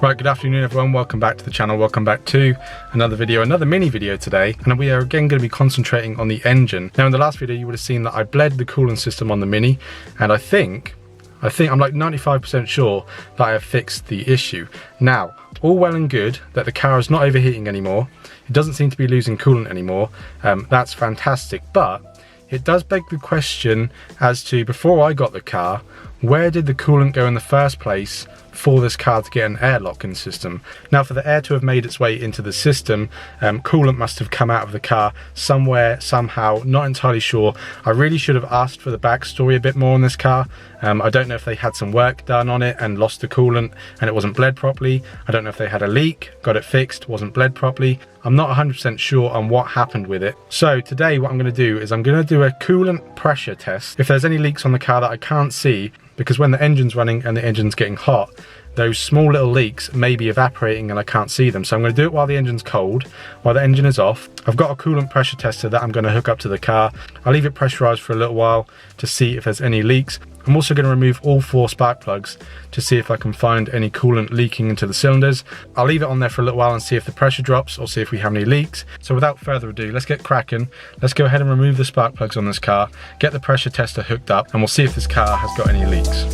Right, good afternoon everyone, welcome back to the channel, welcome back to another video, another mini video today, and we are again going to be concentrating on the engine. Now in the last video you would have seen that I bled the coolant system on the Mini, and I think I'm like 95% sure that I have fixed the issue. Now, all well and good that the car is not overheating anymore, it doesn't seem to be losing coolant anymore, that's fantastic, but it does beg the question as to, before I got the car, where did the coolant go in the first place for this car to get an air lock-in system? Now, for the air to have made its way into the system, coolant must have come out of the car somewhere, somehow, not entirely sure. I really should have asked for the backstory a bit more on this car. I don't know if they had some work done on it and lost the coolant and it wasn't bled properly. I don't know if they had a leak, got it fixed, wasn't bled properly. I'm not 100% sure on what happened with it. So today what I'm going to do is I'm going to do a coolant pressure test. If there's any leaks on the car that I can't see, because when the engine's running and the engine's getting hot, those small little leaks may be evaporating and I can't see them. So I'm going to do it while the engine's cold, while the engine is off. I've got a coolant pressure tester that I'm going to hook up to the car. I'll leave it pressurized for a little while to see if there's any leaks. I'm also going to remove all 4 spark plugs to see if I can find any coolant leaking into the cylinders. I'll leave it on there for a little while and see if the pressure drops or see if we have any leaks. So without further ado, let's get cracking. Let's go ahead and remove the spark plugs on this car, get the pressure tester hooked up, and we'll see if this car has got any leaks.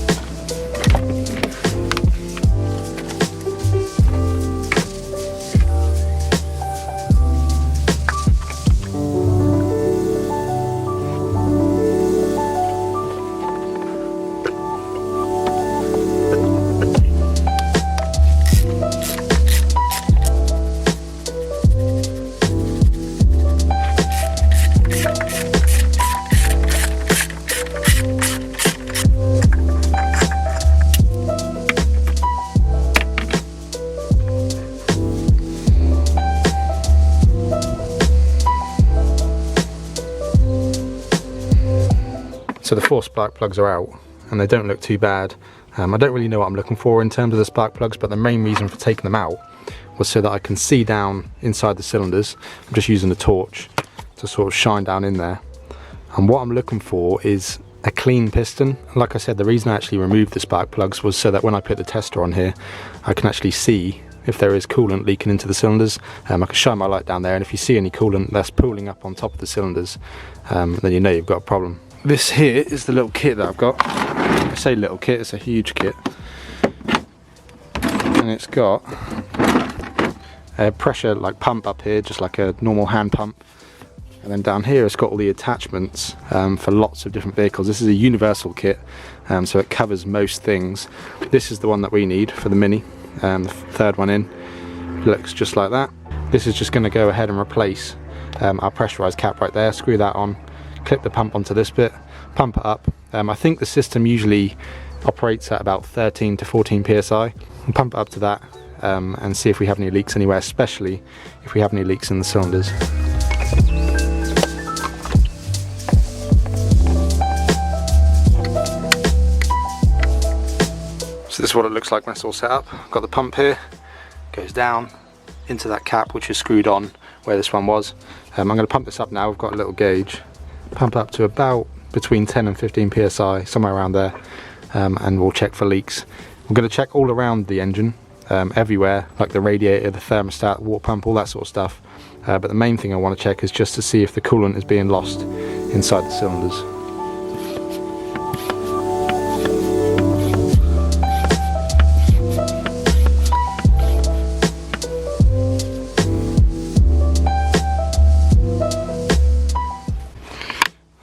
So the 4 spark plugs are out and they don't look too bad. I don't really know what I'm looking for in terms of the spark plugs, but the main reason for taking them out was so that I can see down inside the cylinders. I'm just using the torch to sort of shine down in there. And what I'm looking for is a clean piston. Like I said, the reason I actually removed the spark plugs was so that when I put the tester on here, I can actually see if there is coolant leaking into the cylinders. I can shine my light down there, and if you see any coolant that's pooling up on top of the cylinders, then you know you've got a problem. This here is the little kit that I've got. I say little kit, it's a huge kit. And it's got a pressure like pump up here, just like a normal hand pump. And then down here it's got all the attachments for lots of different vehicles. This is a universal kit, so it covers most things. This is the one that we need for the Mini, the third one in. It looks just like that. This is just going to go ahead and replace our pressurized cap right there. Screw that on. Clip the pump onto this bit, pump it up. I think the system usually operates at about 13 to 14 psi. We'll pump it up to that and see if we have any leaks anywhere, especially if we have any leaks in the cylinders. So this is what it looks like when it's all set up. I've got the pump here, goes down into that cap which is screwed on where this one was. I'm going to pump this up now. We've got a little gauge. Pump up to about between 10 and 15 psi, somewhere around there, and we'll check for leaks. We're going to check all around the engine, everywhere, like the radiator, the thermostat, water pump, all that sort of stuff. But the main thing I want to check is just to see if the coolant is being lost inside the cylinders.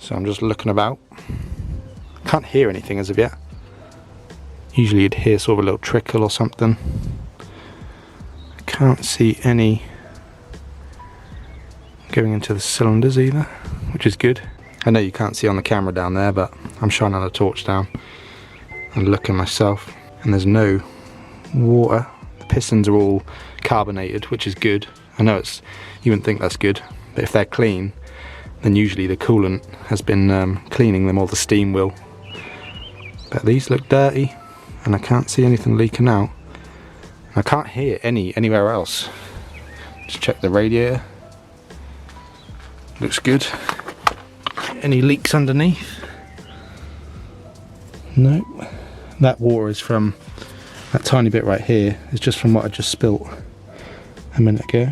So I'm just looking about. Can't hear anything as of yet. Usually you'd hear sort of a little trickle or something. Can't see any going into the cylinders either, which is good. I know you can't see on the camera down there, but I'm shining a torch down and looking myself, and there's no water. The pistons are all carbonated, which is good. I know you wouldn't think that's good, but if they're clean, then usually the coolant has been cleaning them, or the steam will. But these look dirty and I can't see anything leaking out. I can't hear anywhere else. Just check the radiator. Looks good. Any leaks underneath? Nope. That water is from That tiny bit right here is just from what I just spilt a minute ago.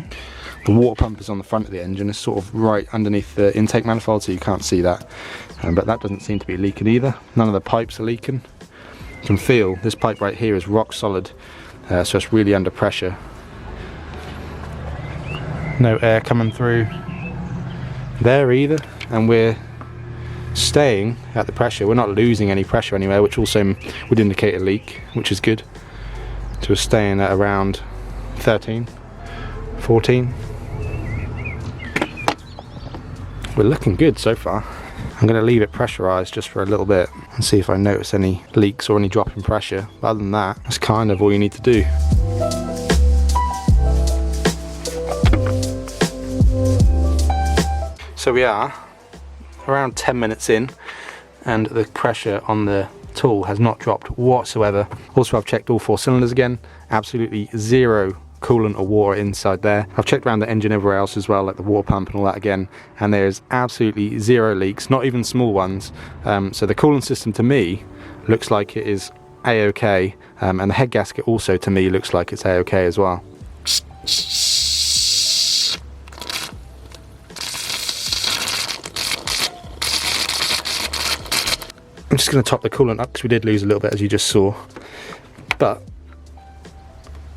The water pump is on the front of the engine. It's sort of right underneath the intake manifold, so you can't see that. But that doesn't seem to be leaking either. None of the pipes are leaking. You can feel this pipe right here is rock solid, so it's really under pressure. No air coming through there either, and we're staying at the pressure. We're not losing any pressure anywhere, which also would indicate a leak, which is good. So we're staying at around 13, 14. We're looking good so far. I'm going to leave it pressurized just for a little bit and see if I notice any leaks or any drop in pressure. But other than that, that's kind of all you need to do. So we are around 10 minutes in, and the pressure on the tool has not dropped whatsoever. Also, I've checked all 4 cylinders again. Absolutely zero coolant or water inside there. I've checked around the engine everywhere else as well, like the water pump and all that again, and there's absolutely zero leaks, not even small ones. So the coolant system to me looks like it is a-okay, and the head gasket also to me looks like it's a-okay as well. I'm just going to top the coolant up because we did lose a little bit, as you just saw, but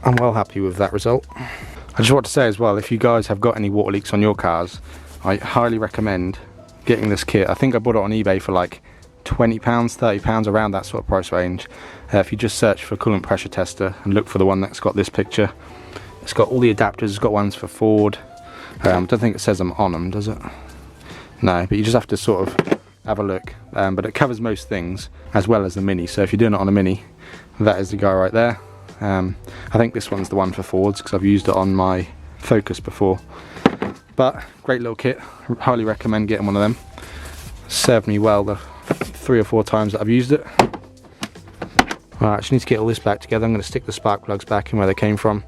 I'm well happy with that result. I just want to say as well, if you guys have got any water leaks on your cars, I highly recommend getting this kit. I think I bought it on eBay for like £20, £30, around that sort of price range. If you just search for coolant pressure tester and look for the one that's got this picture, it's got all the adapters. It's got ones for Ford. I don't think it says them on them, does it? No, but you just have to sort of have a look. But it covers most things as well as the Mini. So if you're doing it on a Mini, that is the guy right there. I think this one's the one for Fords because I've used it on my Focus before. But great little kit. Highly recommend getting one of them. Served me well the 3 or 4 times that I've used it. Right, I just need to get all this back together. I'm going to stick the spark plugs back in where they came from,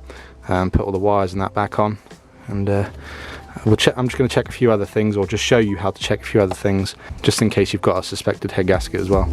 put all the wires and that back on, and I'm just going to check a few other things, or just show you how to check a few other things, just in case you've got a suspected head gasket as well.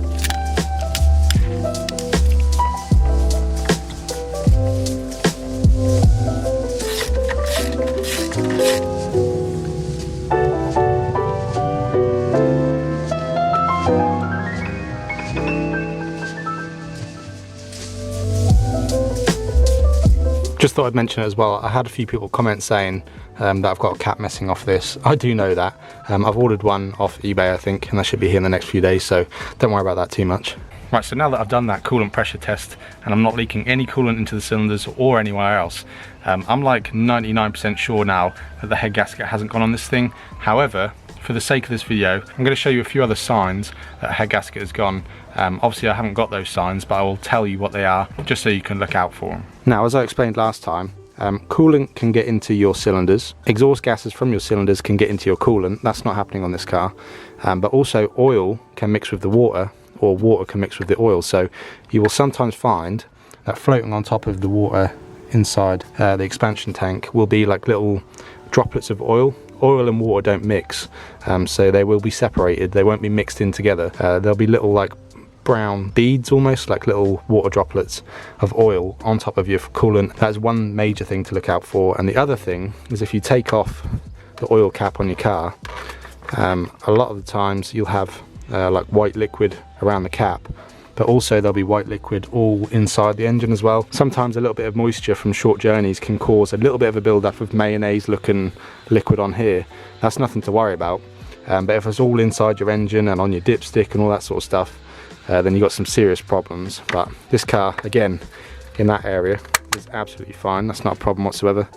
Just thought I'd mention it as well. I had a few people comment saying that I've got a cap messing off this. I do know that. I've ordered one off eBay, I think, and that should be here in the next few days, so don't worry about that too much. Right, so now that I've done that coolant pressure test and I'm not leaking any coolant into the cylinders or anywhere else, I'm like 99% sure now that the head gasket hasn't gone on this thing. However, for the sake of this video, I'm going to show you a few other signs that a head gasket has gone. Obviously I haven't got those signs, but I will tell you what they are just so you can look out for them. Now, as I explained last time, coolant can get into your cylinders. Exhaust gases from your cylinders can get into your coolant. That's not happening on this car. But also oil can mix with the water, or water can mix with the oil. So you will sometimes find that floating on top of the water inside the expansion tank will be like little droplets of oil. Oil and water don't mix, so they will be separated. They won't be mixed in together. There'll be little like brown beads, almost like little water droplets of oil on top of your coolant. That's one major thing to look out for. And the other thing is, if you take off the oil cap on your car, a lot of the times you'll have like white liquid around the cap, but also there'll be white liquid all inside the engine as well. Sometimes a little bit of moisture from short journeys can cause a little bit of a build-up of mayonnaise looking liquid on here. That's nothing to worry about, but if it's all inside your engine and on your dipstick and all that sort of stuff, then you've got some serious problems. But this car, again, in that area is absolutely fine. That's not a problem whatsoever.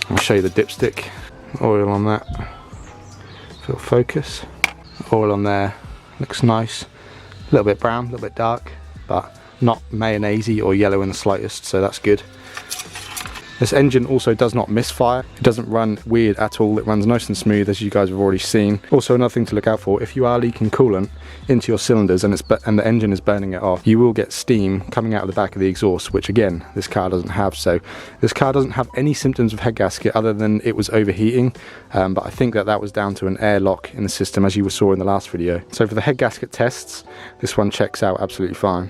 I'll show you the dipstick. Oil on that. Little focus. Oil on there. Looks nice. A little bit brown, a little bit dark, but not mayonnaisey or yellow in the slightest, so that's good. This engine also does not misfire. It doesn't run weird at all. It runs nice and smooth, as you guys have already seen. Also, another thing to look out for, if you are leaking coolant into your cylinders and the engine is burning it off, you will get steam coming out of the back of the exhaust, which again, this car doesn't have. So this car doesn't have any symptoms of head gasket other than it was overheating, but I think that was down to an air lock in the system, as you saw in the last video. So for the head gasket tests, this one checks out absolutely fine.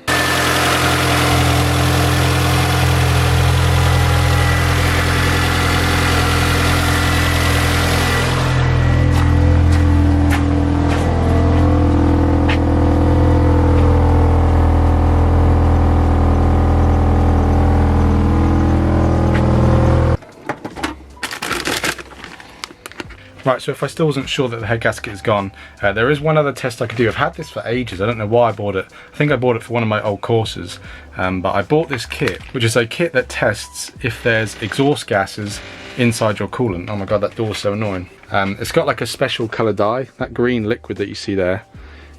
Right, so if I still wasn't sure that the head gasket is gone, there is one other test I could do. I've had this for ages. I don't know why I bought it. I think I bought it for one of my old courses, but I bought this kit, which is a kit that tests if there's exhaust gases inside your coolant. Oh my god, that door's so annoying. It's got like a special colour dye, that green liquid that you see there.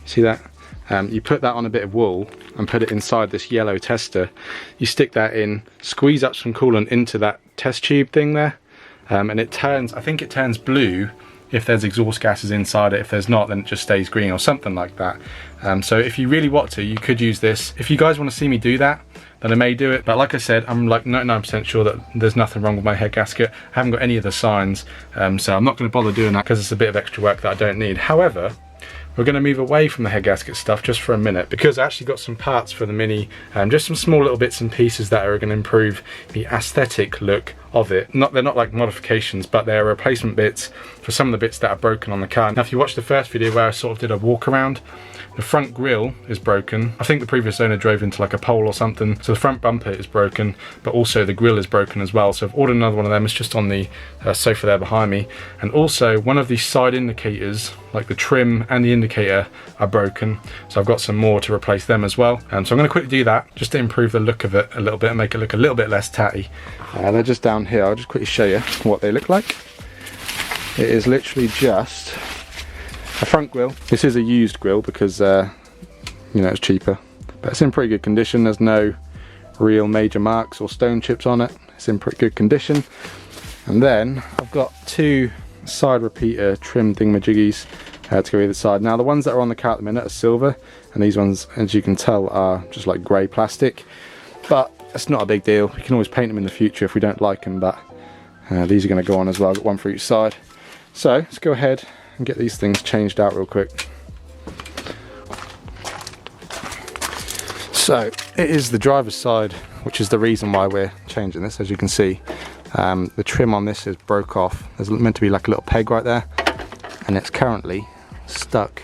See that? You put that on a bit of wool and put it inside this yellow tester. You stick that in, squeeze up some coolant into that test tube thing there, and it turns, I think it turns blue if there's exhaust gases inside it. If there's not, then it just stays green or something like that. So if you really want to, you could use this. If you guys want to see me do that, then I may do it. But like I said, I'm like 99% sure that there's nothing wrong with my head gasket. I haven't got any of the signs, so I'm not going to bother doing that because it's a bit of extra work that I don't need. However, we're going to move away from the head gasket stuff just for a minute, because I actually got some parts for the Mini, just some small little bits and pieces that are going to improve the aesthetic look of it. They're not like modifications, but they're replacement bits for some of the bits that are broken on the car. Now if you watched the first video where I sort of did a walk around, the front grille is broken. I think the previous owner drove into like a pole or something, so the front bumper is broken, but also the grille is broken as well. So I've ordered another one of them. It's just on the sofa there behind me. And also one of the side indicators, like the trim and the indicator, are broken, so I've got some more to replace them as well. So I'm going to quickly do that just to improve the look of it a little bit and make it look a little bit less tatty. They're just down here. I'll just quickly show you what they look like. It is literally just a front grille. This is a used grille because you know, it's cheaper, but it's in pretty good condition. There's no real major marks or stone chips on it. It's in pretty good condition. And then I've got two side repeater trim thingamajiggies to go either side. Now the ones that are on the car at the minute are silver, and these ones, as you can tell, are just like grey plastic, but it's not a big deal. We can always paint them in the future if we don't like them, but these are going to go on as well. I've got one for each side. So let's go ahead and get these things changed out real quick. So it is the driver's side, which is the reason why we're changing this. As you can see, the trim on this is broke off. There's meant to be like a little peg right there, and it's currently stuck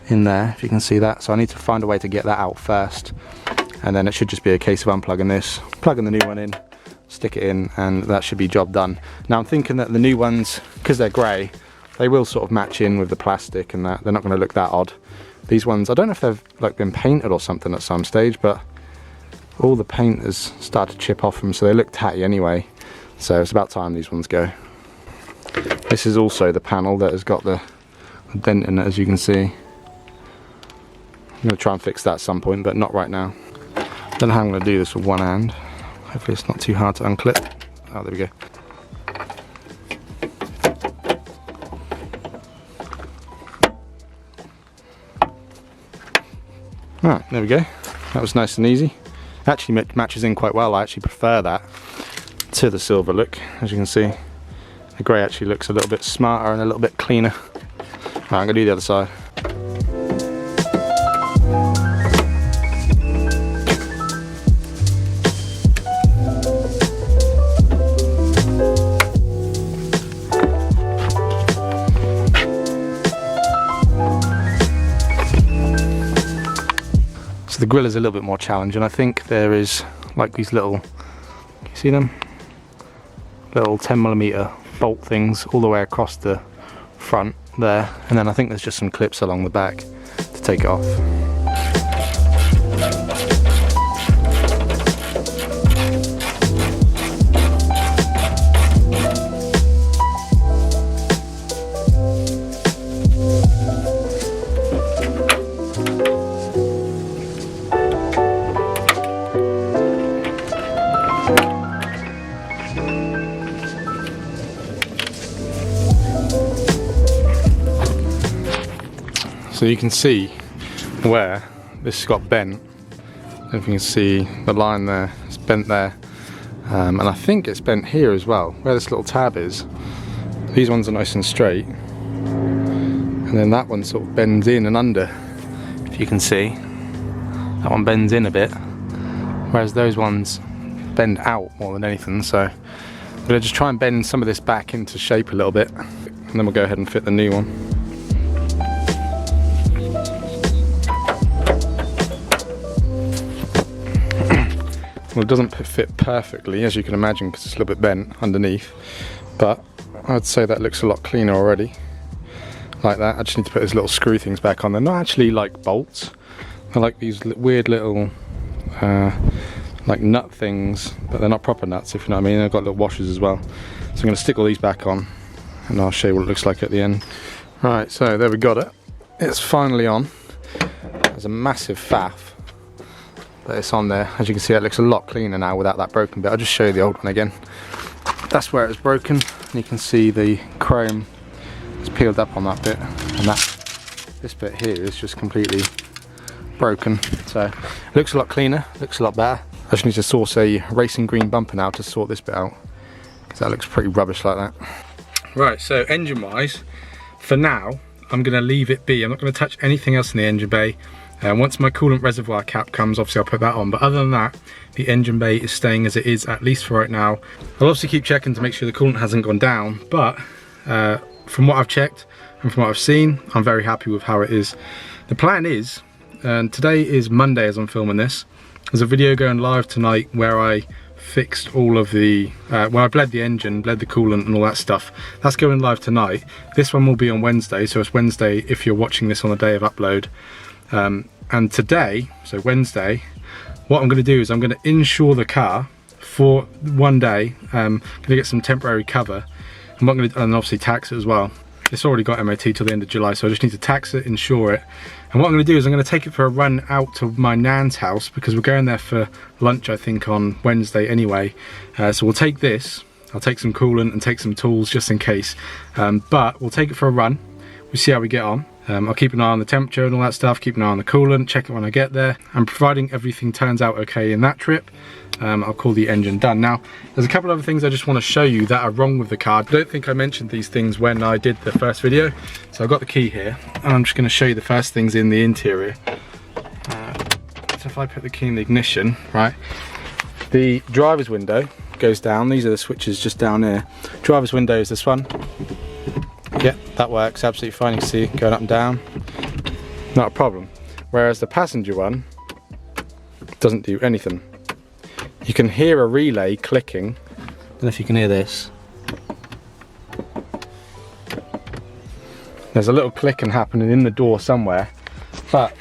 in there, if you can see that. So I need to find a way to get that out first, and then it should just be a case of unplugging this, plugging the new one in, stick it in, and that should be job done. Now I'm thinking that the new ones, because they're grey, they will sort of match in with the plastic, and that they're not going to look that odd. These ones, I don't know if they've like been painted or something at some stage, but all the paint has started to chip off them, so they look tatty anyway. So it's about time these ones go. This is also the panel that has got the dent in it, as you can see. I'm going to try and fix that at some point, but not right now. I don't know how I'm going to do this with one hand. Hopefully it's not too hard to unclip. Oh, there we go. Alright, there we go. That was nice and easy. Actually matches in quite well. I actually prefer that to the silver look. As you can see, the grey actually looks a little bit smarter and a little bit cleaner. Alright, I'm going to do the other side. So the grille is a little bit more challenging. I think there is like these little, can you see them? Little 10mm bolt things all the way across the front there, and then I think there's just some clips along the back to take it off. So you can see where this got bent. I don't know if you can see the line there, it's bent there. And I think it's bent here as well, where this little tab is. These ones are nice and straight. And then that one sort of bends in and under, if you can see. That one bends in a bit, whereas those ones bend out more than anything. So I'm going to just try and bend some of this back into shape a little bit, and then we'll go ahead and fit the new one. Well, it doesn't fit perfectly, as you can imagine, because it's a little bit bent underneath, but I'd say that looks a lot cleaner already. Like that. I just need to put those little screw things back on. They're not actually like bolts. They're like these weird little like nut things, but they're not proper nuts, if you know what I mean. They've got little washers as well. So I'm going to stick all these back on and I'll show you what it looks like at the end. Right, so there we got it. It's finally on. There's a massive faff, but it's on there. As you can see, it looks a lot cleaner now without that broken bit. I'll just show you the old one again. That's where it was broken, and you can see the chrome is peeled up on that bit, and this bit here is just completely broken. So it looks a lot cleaner, looks a lot better. I just need to source a racing green bumper now to sort this bit out, because that looks pretty rubbish like that. Right, so engine wise, for now I'm going to leave it be. I'm not going to touch anything else in the engine bay. Once my coolant reservoir cap comes, obviously I'll put that on, but other than that, the engine bay is staying as it is, at least for right now. I'll obviously keep checking to make sure the coolant hasn't gone down, but from what I've checked and from what I've seen, I'm very happy with how it is. The plan is, and today is Monday as I'm filming this, there's a video going live tonight where I fixed all of the, well, I bled the engine, bled the coolant and all that stuff. That's going live tonight. This one will be on Wednesday, so it's Wednesday if you're watching this on the day of upload. And today, so Wednesday, what I'm going to do is I'm going to insure the car for one day. I'm going to get some temporary cover. I'm not going to, and obviously tax it as well. It's already got MOT till the end of July, so I just need to tax it, insure it. And what I'm going to do is I'm going to take it for a run out to my nan's house, because we're going there for lunch, I think, on Wednesday anyway. So we'll take this, I'll take some coolant and take some tools just in case. But we'll take it for a run, we'll see how we get on. I'll keep an eye on the temperature and all that stuff, keep an eye on the coolant, check it when I get there. And providing everything turns out okay in that trip, I'll call the engine done. Now, there's a couple of other things I just want to show you that are wrong with the car. I don't think I mentioned these things when I did the first video. So I've got the key here, and I'm just going to show you the first things in the interior. So if I put the key in the ignition, right, the driver's window goes down. These are the switches just down here. Driver's window is this one. Yeah, that works absolutely fine. You can see going up and down, not a problem. Whereas the passenger one doesn't do anything. You can hear a relay clicking. I don't know if you can hear this. There's a little clicking happening in the door somewhere, but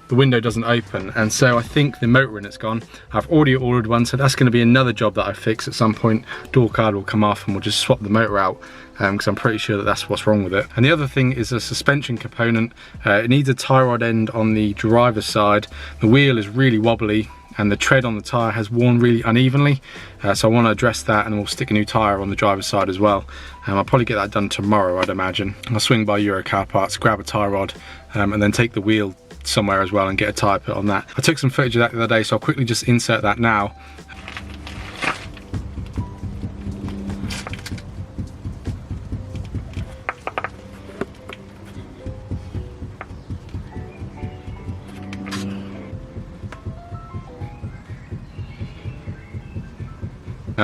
the window doesn't open, and so I think the motor in it's gone. I've already ordered one, so that's going to be another job that I fix at some point. Door card will come off and we'll just swap the motor out, because I'm pretty sure that that's what's wrong with it. And the other thing is a suspension component. It needs a tie rod end on the driver's side. The wheel is really wobbly and the tread on the tyre has worn really unevenly, so I want to address that, and we'll stick a new tyre on the driver's side as well. I'll probably get that done tomorrow, I'd imagine. I'll swing by Euro Car Parts, grab a tie rod, and then take the wheel somewhere as well and get a tyre put on that. I took some footage of that the other day, so I'll quickly just insert that now.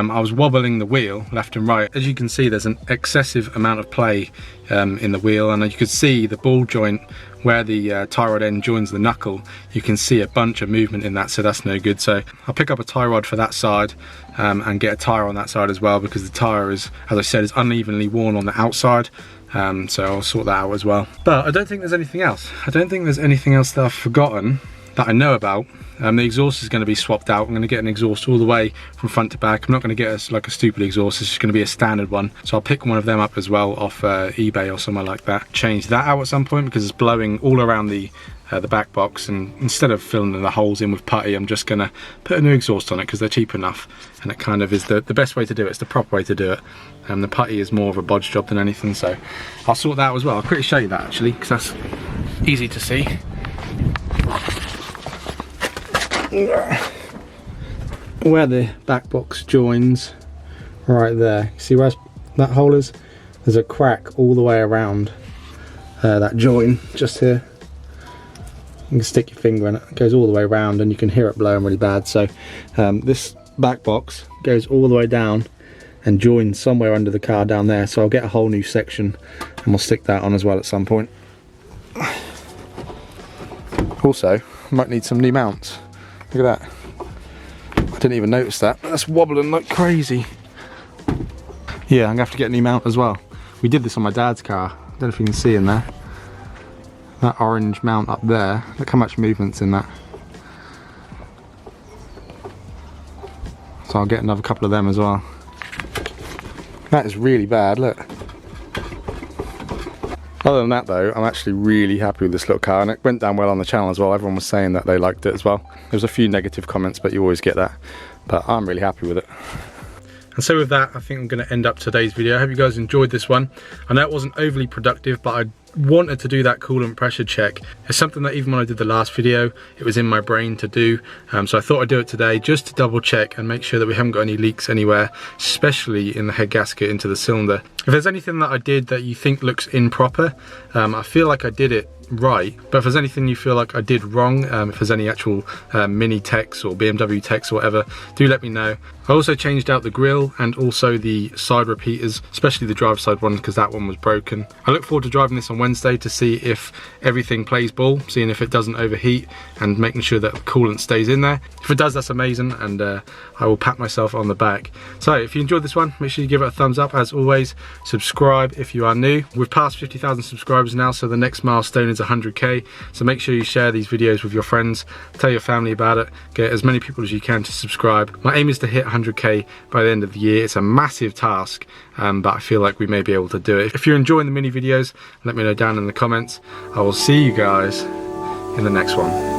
I was wobbling the wheel left and right. As you can see, there's an excessive amount of play in the wheel, and you could see the ball joint where the tie rod end joins the knuckle. You can see a bunch of movement in that, so that's no good. So I'll pick up a tie rod for that side and get a tyre on that side as well, because the tyre is, as I said, is unevenly worn on the outside. So I'll sort that out as well. But I don't think there's anything else. I don't think there's anything else that I've forgotten that I know about. The exhaust is going to be swapped out. I'm going to get an exhaust all the way from front to back. I'm not going to get like a stupid exhaust. It's just going to be a standard one. So I'll pick one of them up as well off eBay or somewhere like that. Change that out at some point, because it's blowing all around the back box, and instead of filling the holes in with putty, I'm just going to put a new exhaust on it because they're cheap enough, and it kind of is the best way to do it. It's the proper way to do it. The putty is more of a bodge job than anything, so I'll sort that out as well. I'll quickly show you that actually, because that's easy to see. Where the back box joins, right there, see where that hole is? There's a crack all the way around that join just here. You can stick your finger in it, it goes all the way around, and you can hear it blowing really bad. So this back box goes all the way down and joins somewhere under the car down there, so I'll get a whole new section and we'll stick that on as well at some point. Also, I might need some new mounts. Look at that. I didn't even notice that. That's wobbling like crazy. Yeah, I'm gonna have to get a new mount as well. We did this on my dad's car. I don't know if you can see in there. That orange mount up there. Look how much movement's in that. So I'll get another couple of them as well. That is really bad, look. Other than that though, I'm actually really happy with this little car, and it went down well on the channel as well. Everyone was saying that they liked it as well. There was a few negative comments, but you always get that. But I'm really happy with it. And so with that, I think I'm going to end up today's video. I hope you guys enjoyed this one. I know it wasn't overly productive, but I wanted to do that coolant pressure check. It's something that even when I did the last video, it was in my brain to do. So I thought I'd do it today just to double check and make sure that we haven't got any leaks anywhere, especially in the head gasket into the cylinder. If there's anything that I did that you think looks improper, I feel like I did it right, but if there's anything you feel like I did wrong, if there's any actual Mini techs or BMW techs or whatever, do let me know. I also changed out the grille and also the side repeaters, especially the driver's side one because that one was broken. I look forward to driving this on Wednesday to see if everything plays ball, seeing if it doesn't overheat and making sure that the coolant stays in there. If it does, that's amazing, and I will pat myself on the back. So if you enjoyed this one, make sure you give it a thumbs up. As always, subscribe if you are new. We've passed 50,000 subscribers now, so the next milestone is 100k. So make sure you share these videos with your friends, tell your family about it, get as many people as you can to subscribe. My aim is to hit 100k by the end of the year. It's a massive task, but I feel like we may be able to do it. If you're enjoying the mini videos, let me know down in the comments. I will see you guys in the next one.